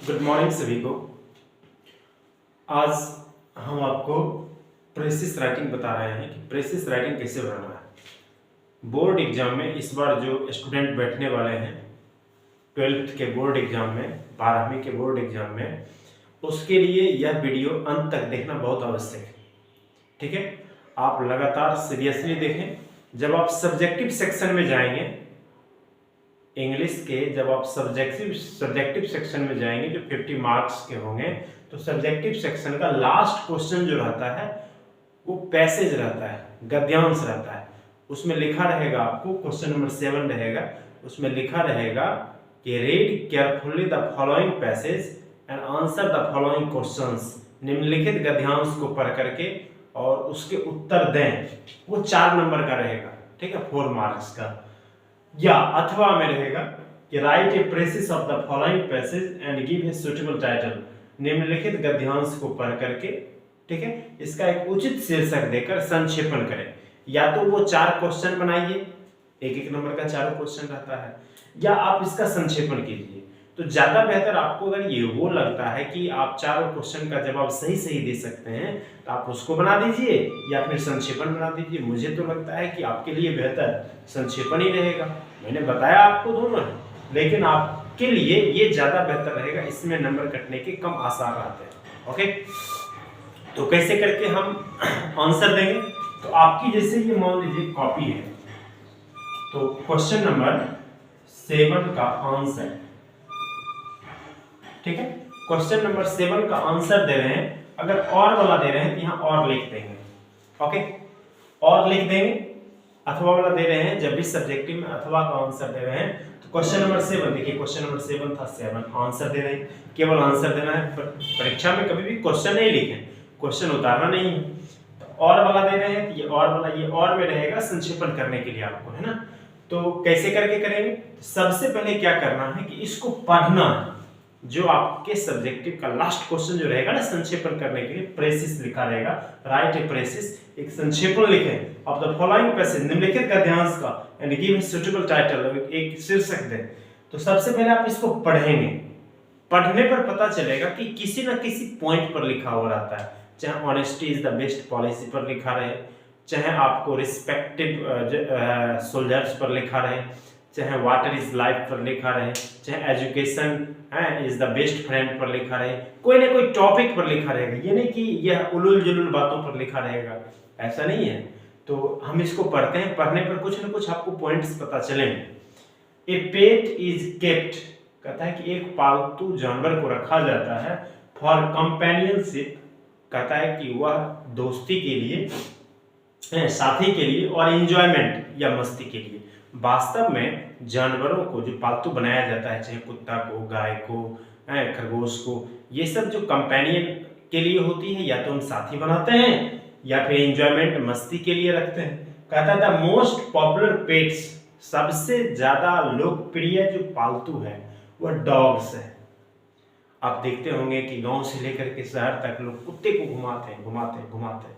Good morning सभी को। आज हम आपको प्रेसिस राइटिंग बता रहे हैं कि प्रेसिस राइटिंग कैसे बनाना है। बोर्ड एग्जाम में इस बार जो स्टूडेंट बैठने वाले हैं 12th के बोर्ड एग्जाम में, 12वीं के बोर्ड एग्जाम में, उसके लिए यह वीडियो अंत तक देखना बहुत आवश्यक है। ठीक है, आप लगातार सीरियसली देखें। जब आप सब्जेक्टिव सेक्शन में जाएंगे इंग्लिश के, जब आप सब्जेक्टिव सेक्शन में जाएंगे जो 50 मार्क्स के होंगे, तो सब्जेक्टिव सेक्शन का लास्ट क्वेश्चन जो रहता है वो पैसेज रहता है, गद्यांश रहता है। उसमें लिखा रहेगा, आपको क्वेश्चन नंबर 7 रहेगा, उसमें लिखा रहेगा कि read carefully the following passage and answer the following questions. निम्नलिखित गद्यांश को पढ़ करके और उसके उत्तर दें। वो 4 नंबर का रहेगा, ठीक है, 4 मार्क्स का। या अथवा में रहेगा कि right A precious of the following passage and give a suitable title. निम्नलिखित गद्यांश को पढ़ करके, ठीक है, इसका एक उचित शीर्षक देकर संक्षेपण करें। या तो वो 4 क्वेश्चन बनाइए, एक नंबर का 4 क्वेश्चन रहता है, या आप इसका संक्षेपण कीजिए। तो ज्यादा बेहतर आपको अगर ये वो लगता है कि आप 4 क्वेश्चन का जवाब सही दे सकते हैं तो आप उसको बना दीजिए या फिर संक्षेपण बना दीजिए। मुझे तो लगता है कि आपके लिए बेहतर संक्षेपण ही रहेगा। मैंने बताया आपको दोनों है, लेकिन आपके लिए ये ज्यादा बेहतर रहेगा, इसमें नंबर कटने के कम आसार रहते हैं। ओके, तो कैसे करके हम आंसर देंगे? तो आपकी जैसे ये मान लीजिए कॉपी है, तो क्वेश्चन नंबर 7 का आंसर, ठीक है, क्वेश्चन नंबर 7 का आंसर दे रहे हैं। अगर और वाला दे रहे हैं तो यहाँ और लिख देंगे। ओके, और लिख देंगे। अथवा वाला दे रहे हैं, जब भी सब्जेक्टिव में अथवा का आंसर दे रहे हैं तो क्वेश्चन नंबर 7 देखिए, क्वेश्चन नंबर 7 था 7 आंसर दे रहे हैं। केवल आंसर देना है, परीक्षा में कभी भी क्वेश्चन नहीं लिखें, क्वेश्चन उतारना नहीं है। तो और वाला दे रहे हैं तो ये और वाला, ये और में रहेगा संक्षेपण करने के लिए आपको, है ना। तो कैसे करके करेंगे? सबसे पहले क्या करना है कि इसको पढ़ना है। जो आपके सब्जेक्टिव का लास्ट क्वेश्चन जो रहेगा ना, संक्षेपण करने के लिए प्रेसिस लिखा रहेगा, राइट ए प्रेसिस, एक संक्षेपण लिखें ऑफ द फॉलोइंग पैसेज, निम्नलिखित गद्यांश का, and give a suitable title, एक शीर्षक दें। तो सबसे पहले आप इसको पढ़ेंगे। पढ़ने पर पता चलेगा कि किसी न किसी पॉइंट पर लिखा हुआ रहता है, चाहे honesty is the best policy पर लिखा रहे, चाहे आपको रिस्पेक्टिव सोल्जर्स पर लिखा रहे, चाहे वाटर इज लाइफ पर लिखा रहे, चाहे education is the best friend पर लिखा रहे, कोई ना कोई टॉपिक पर लिखा रहेगा। ये नहीं कि यह उलूल जुलूल बातों पर लिखा रहेगा, ऐसा नहीं है। तो हम इसको पढ़ते हैं, पढ़ने पर कुछ ना कुछ आपको पॉइंट्स पता चले। ए पेट इज केप्ट, कहता है कि एक पालतू जानवर को रखा जाता है, फॉर कंपेनियनशिप, कहता है कि वह दोस्ती के लिए, साथी के लिए, और एंजॉयमेंट या मस्ती के लिए। वास्तव में जानवरों को जो पालतू बनाया जाता है, चाहे कुत्ता को, गाय को, खरगोश को, ये सब जो कंपेनियन के लिए होती है, या तो हम साथी बनाते हैं या फिर एंजॉयमेंट, मस्ती के लिए रखते हैं। कहता है द मोस्ट पॉपुलर पेट्स, सबसे ज्यादा लोकप्रिय जो पालतू है वह डॉग्स है। आप देखते होंगे कि गांव से लेकर के शहर तक लोग कुत्ते को घुमाते हैं।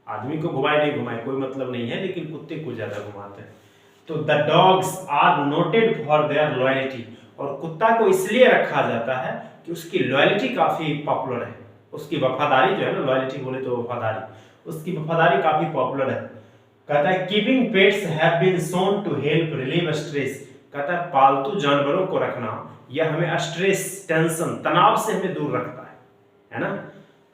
आदमी को घुमाए नहीं घुमाए कोई मतलब नहीं है, लेकिन कुत्ते को ज्यादा घुमाते हैं। तो the dogs are noted for their loyalty, और कुत्ता को इसलिए रखा जाता है कि उसकी लॉयल्टी काफी पॉपुलर है, उसकी वफादारी जो है ना, लॉयल्टी बोले तो वफादारी, उसकी वफादारी काफी पॉपुलर है। कहता है keeping pets have been shown to help relieve stress, कहता है पालतू जानवरों को रखना यह हमें स्ट्रेस, टेंशन, तनाव से हमें दूर रखता है ना।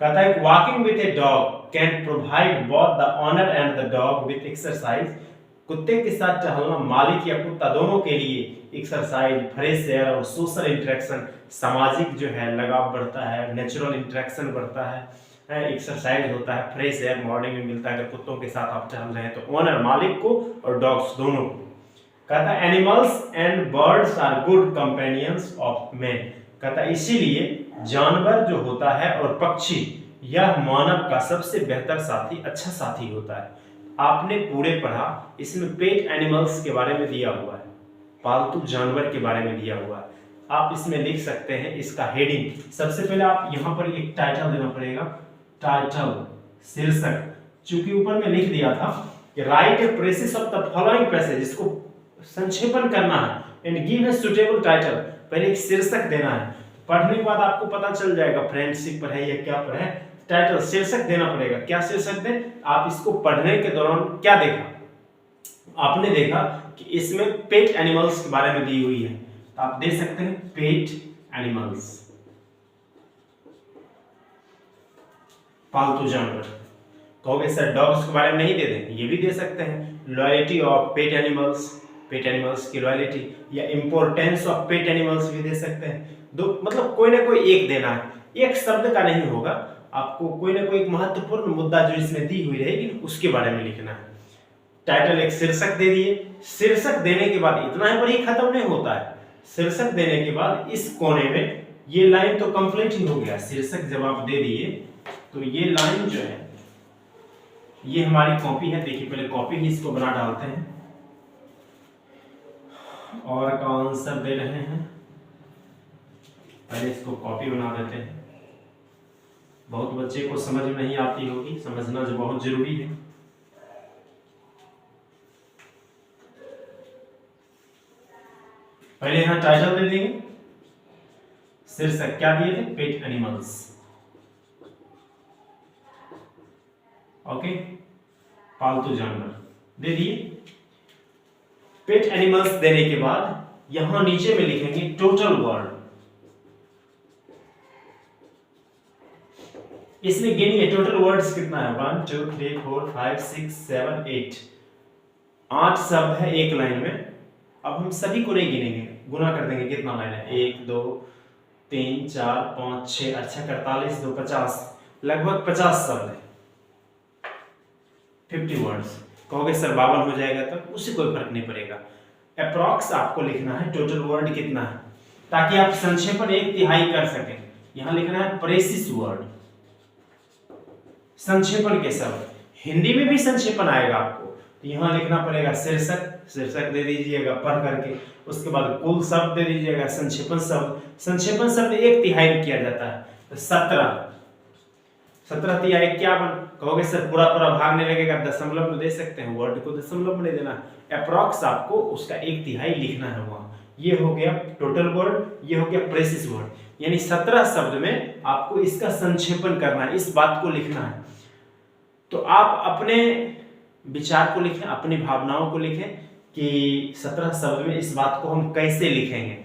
कहता है walking with a dog can provide both the owner and the dog with exercise, कुत्ते के साथ टहलना मालिक या कुत्ता दोनों के लिए एक्सरसाइज, फ्रेश एयर और सोशल इंटरेक्शन, सामाजिक जो है लगाव बढ़ता है, नेचुरल इंटरेक्शन बढ़ता है, एक्सरसाइज होता है, फ्रेश एयर मॉर्निंग में मिलता है अगर कुत्तों के साथ आप टहल रहे हैं तो, ओनर मालिक को और डॉग्स दोनों को। कहता है animals and birds are good companions of man, कहता है इसीलिए जानवर जो होता है और पक्षी यह मानव का सबसे बेहतर साथी, अच्छा साथी होता है। आपने पूरे पढ़ा, इसमें पेट एनिमल्स के बारे में दिया हुआ है, पालतू जानवर के बारे में दिया हुआ है। आप इसमें लिख सकते हैं इसका हेडिंग। सबसे पहले आप यहाँ पर एक टाइटल देना पड़ेगा, टाइटल, शीर्षक। चूंकि ऊपर में लिख दिया था कि right A precious of the following passage, इसको संक्षेपण करना है, and give a suitable title, पहले एक शीर्षक देना है। पढ़ने के बाद आपको पता चल जाएगा फ्रेंडशिप पर है या क्या पर है। टाइटल शीर्षक देना पड़ेगा। क्या शीर्षक दें? आप इसको पढ़ने के दौरान क्या देखा? आपने देखा कि इसमें पेट एनिमल्स के बारे में दी हुई है, तो आप दे सकते हैं पेट एनिमल्स, पालतू जानवर। कहोगे सर डॉग्स के बारे में नहीं दे दें, ये भी दे सकते हैं। Loyalty of pet animals, pet animals की लॉयल्टी, या इंपॉर्टेंस ऑफ पेट एनिमल्स भी दे सकते हैं। दो मतलब कोई ना कोई एक देना है, एक शब्द का नहीं होगा, आपको कोई ना कोई एक महत्वपूर्ण मुद्दा जो इसमें दी हुई रहेगी उसके बारे में लिखना है। टाइटल एक शीर्षक दे दिए। शीर्षक देने के बाद इतना ही पर ही खत्म नहीं होता है। शीर्षक देने के बाद इस कोने में ये लाइन तो कंप्लीट ही हो गया। शीर्षक जब आप दे दिए तो ये लाइन जो है ये हमारी कॉपी है। देखिए पहले कॉपी ही इसको बना डालते हैं और का आंसर दे रहे हैं। पहले इसको कॉपी बना देते हैं। बहुत बच्चे को समझ में नहीं आती होगी, समझना जो बहुत जरूरी है। पहले यहां टाइटल दे देंगे। शीर्षक क्या दिए थे? Pet animals. ओके, पालतू जानवर दे दिए। पेट एनिमल्स देने के बाद यहां नीचे में लिखेंगे टोटल वर्ड। इसमें गिनिए टोटल वर्ड्स कितना है? 1 2 3 4 5 6 7 8 8 शब्द है एक लाइन में। अब हम सभी को नहीं गिनेंगे, गुना कर देंगे। कितना लाइन है? 1 2 3 4 5 6, अच्छा 48 2 50, लगभग 50 शब्द है। 50 वर्ड्स। कहोगे सर 52 हो जाएगा, तब उससे कोई फर्क नहीं पड़ेगा। अप्रॉक्स आपको लिखना है टोटल वर्ड कितना है, ताकि आप संक्षेपण 1/3 कर सकें। यहां लिखना है प्रेसिस वर्ड, संक्षेपण के शब्द। हिंदी में भी संक्षेपण आएगा आपको, तो यहां लिखना पड़ेगा शीर्षक। शीर्षक दे दीजिएगा पढ़ करके। उसके बाद कुल शब्द दे दीजिएगा, संक्षेपण शब्द। संक्षेपण शब्द 1/3 में किया जाता है, तो 17 तिहाई क्या बन? कहोगे सर पूरा पूरा भाग नहीं लगेगा, दशमलव में दे सकते हैं। वर्ड को दशमलव में नहीं देना, अप्रॉक्स आपको उसका 1/3 लिखना है वहां। ये हो गया टोटल वर्ड, ये हो गया प्रेसिस वर्ड। यानी 17 शब्द में आपको इसका संक्षेपण करना है, इस बात को लिखना है। तो आप अपने विचार को लिखें, अपनी भावनाओं को लिखें कि 17 शब्द में इस बात को हम कैसे लिखेंगे।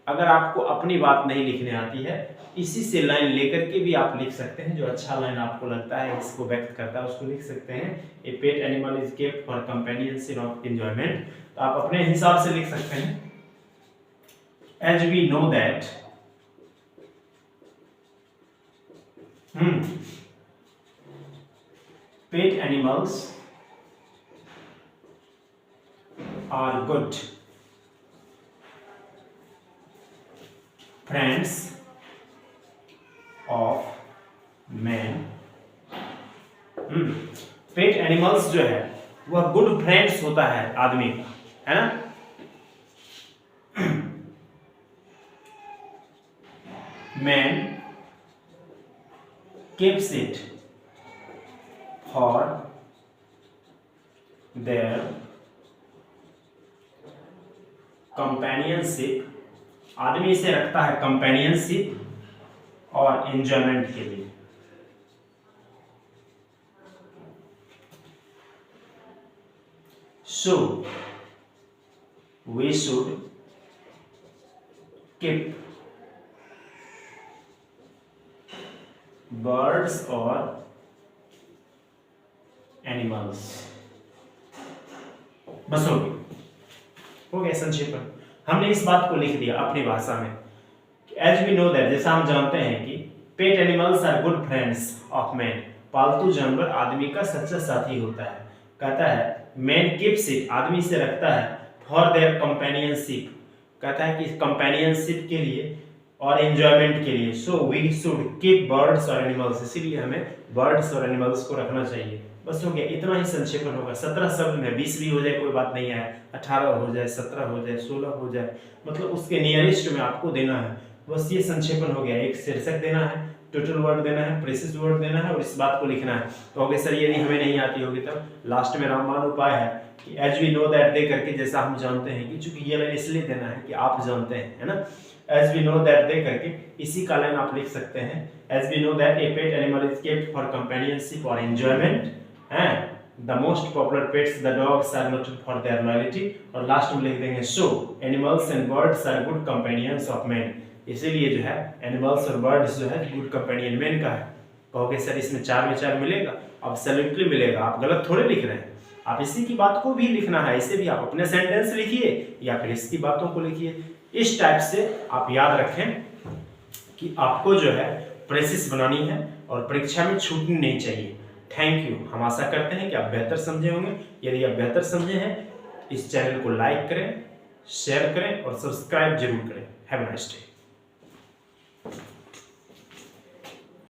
अगर आपको अपनी बात नहीं लिखने आती है, इसी से लाइन लेकर के भी आप लिख सकते हैं। जो अच्छा लाइन आपको लगता है, इसको व्यक्त करता है, उसको लिख सकते हैं। A pet animal is kept for companionship of enjoyment, तो आप अपने हिसाब से लिख सकते हैं। As we know that pet animals are good friends of man। Pet animals जो है वह गुड फ्रेंड्स होता है आदमी का, है ना। Man keeps it for their companionship, आदमी इसे रखता है कंपेनियनशिप और एंजॉयमेंट के लिए। So we should keep birds और एनिमल्स। बस हो गया संक्षेपण। हमने इस बात को लिख दिया अपनी भाषा में। एज वी नो दैट, जैसा हम जानते हैं कि pet animals are good friends of man, पालतू जानवर आदमी का सच्चा साथी होता है। कहता है मैन कीप्स इट, आदमी से रखता है, फॉर देयर कंपेनियनशिप, कहता है कि कंपेनियनशिप के लिए और एंजॉयमेंट के लिए। So we should keep birds और एनिमल्स, इसीलिए हमें बर्ड्स और एनिमल्स को रखना चाहिए। बस हो गया, इतना ही संक्षेपण होगा। 17 शब्द में 20 भी हो जाए कोई बात नहीं है, 18 हो जाए, 17 हो जाए, 16 हो जाए, मतलब उसके नियरेस्ट में आपको देना है। बस ये संक्षेपण हो गया। एक शीर्षक देना है, टोटल वर्ड देना है, प्रेसिस वर्ड देना है और इस बात को लिखना है। तो हो गया सर यदि हमें नहीं आती होगी तब लास्ट में रामबाण उपाय है कि एज वी नो दैट दे करके, जैसा हम जानते हैं कि चूंकि ये लाइन इसलिए देना है कि आप जानते हैं, है ना, एज वी नो दैट दे करके इसी का लाइन आप लिख सकते हैं, as we know that a pet animal is kept for companionship और enjoyment, and the most popular pets the dogs are noted for their loyalty, और लास्ट में लिख देंगे so animals and birds are good companions of man. इसीलिए जो है animals और birds जो है गुड कंपेनियन मैन का है। कहोगे सर इसमें 4 में 4 मिलेगा? एब्सोल्युटली मिलेगा, आप गलत थोड़े लिख रहे हैं। आप इसी की बात को भी लिखना है, इसे भी आप अपने सेंटेंस लिखिए या फिर इसकी बातों को लिखिए। इस टाइप से आप याद रखें कि आपको जो है प्रेसिस बनानी है और परीक्षा में छूटनी नहीं चाहिए। Thank you. हम आशा करते हैं कि आप बेहतर समझे होंगे। यदि आप बेहतर समझे हैं इस चैनल को लाइक करें, शेयर करें और सब्सक्राइब जरूर करें। Have a nice day.